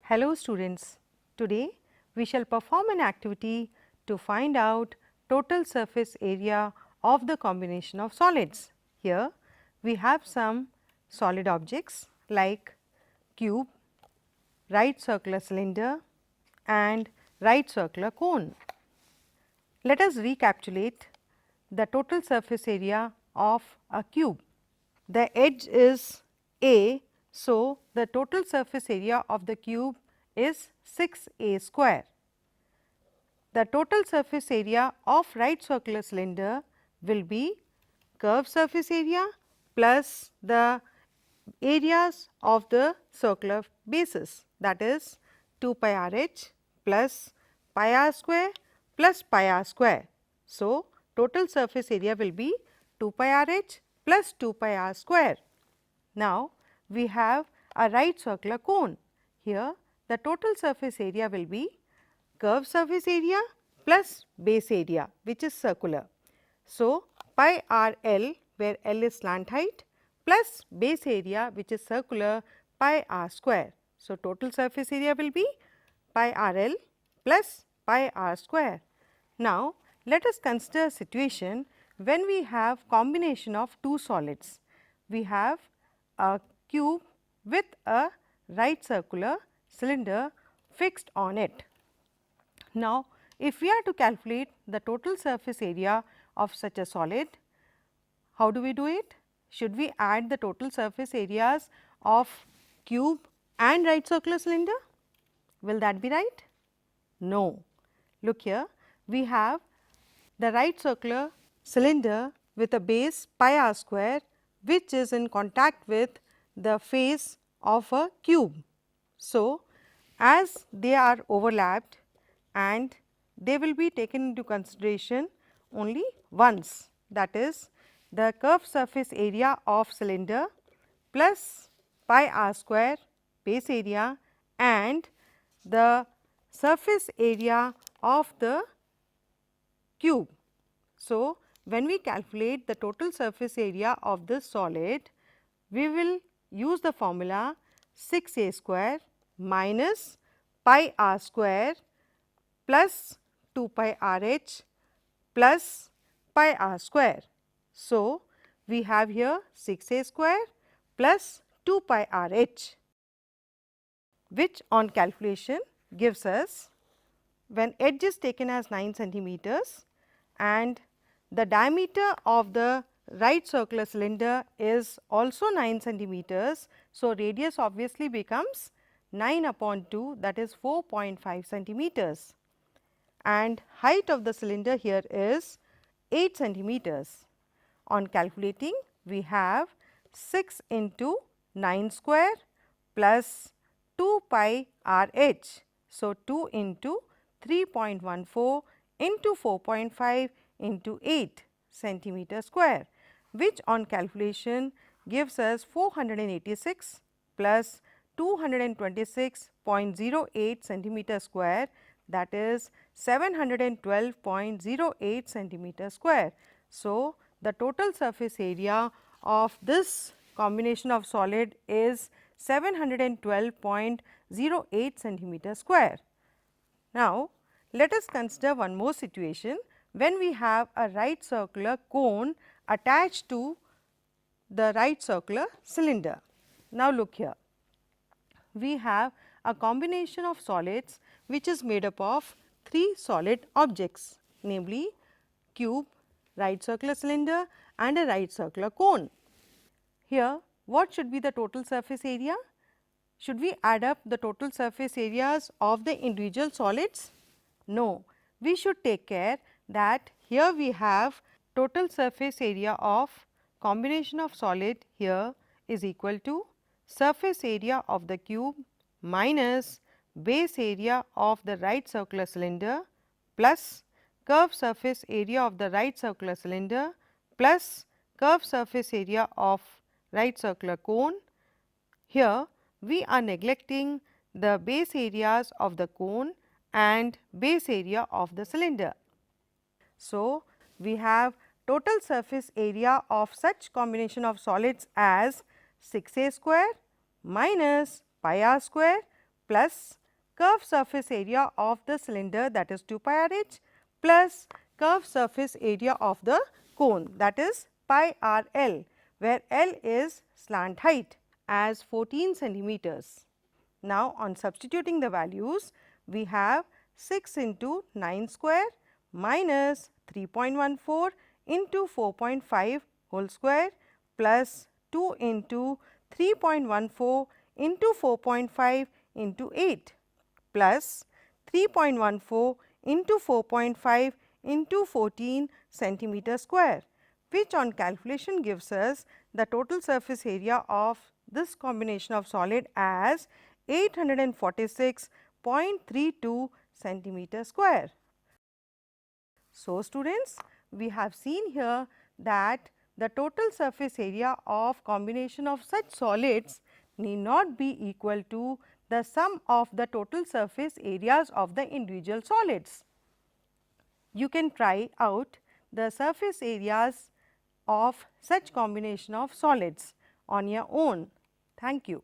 Hello students, today we shall perform an activity to find out total surface area of the combination of solids. Here we have some solid objects like cube, right circular cylinder and right circular cone. Let us recapitulate the total surface area of a cube. The edge is A, so the total surface area of the cube is 6A square. The total surface area of right circular cylinder will be curved surface area plus the areas of the circular bases, that is 2 pi r h plus pi r square plus pi r square. So, total surface area will be 2 pi r h plus 2 pi r square. Now, we have a right circular cone. Here the total surface area will be curved surface area plus base area, which is circular. So, pi r L, where L is slant height, plus base area, which is circular, pi r square. So, total surface area will be pi r L plus pi r square. Now, let us consider a situation when we have combination of two solids. We have a cube with a right circular cylinder fixed on it. Now, if we are to calculate the total surface area of such a solid, how do we do it? Should we add the total surface areas of cube and right circular cylinder? Will that be right? No. Look here, we have the right circular cylinder with a base pi r square, which is in contact with the face of a cube. So, as they are overlapped and they will be taken into consideration only once, that is the curved surface area of cylinder plus pi r square base area and the surface area of the cube. So, when we calculate the total surface area of this solid, we will use the formula 6A square minus pi r square plus 2 pi r h plus pi r square. So, we have here 6A square plus 2 pi r h, which on calculation gives us, when edge is taken as 9 centimeters and the diameter of the right circular cylinder is also 9 centimeters. So, radius obviously becomes 9 upon 2, that is 4.5 centimeters, and height of the cylinder here is 8 centimeters. On calculating, we have 6 into 9 square plus 2 pi r h. So, 2 into 3.14 into 4.5 into 8 centimeter square, which on calculation gives us 486 plus 226.08 centimeter square, that is 712.08 centimeter square. So, the total surface area of this combination of solid is 712.08 centimeter square. Now, let us consider one more situation when we have a right circular cone attached to the right circular cylinder. Now, look here, we have a combination of solids which is made up of three solid objects, namely cube, right circular cylinder and a right circular cone. Here, what should be the total surface area? Should we add up the total surface areas of the individual solids? No, we should take care that here we have total surface area of combination of solid here is equal to surface area of the cube minus base area of the right circular cylinder plus curved surface area of the right circular cylinder plus curved surface area of right circular cone. Here we are neglecting the base areas of the cone and base area of the cylinder. So, we have total surface area of such combination of solids as 6A square minus pi r square plus curved surface area of the cylinder, that is 2 pi r h, plus curved surface area of the cone, that is pi r l, where L is slant height as 14 centimeters. Now, on substituting the values, we have 6 into 9 square minus 3.14 into 4.5 whole square plus 2 into 3.14 into 4.5 into 8 plus 3.14 into 4.5 into 14 centimeter square, which on calculation gives us the total surface area of this combination of solid as 846.32 centimeter square. So, students, we have seen here that the total surface area of combination of such solids need not be equal to the sum of the total surface areas of the individual solids. You can try out the surface areas of such combination of solids on your own. Thank you.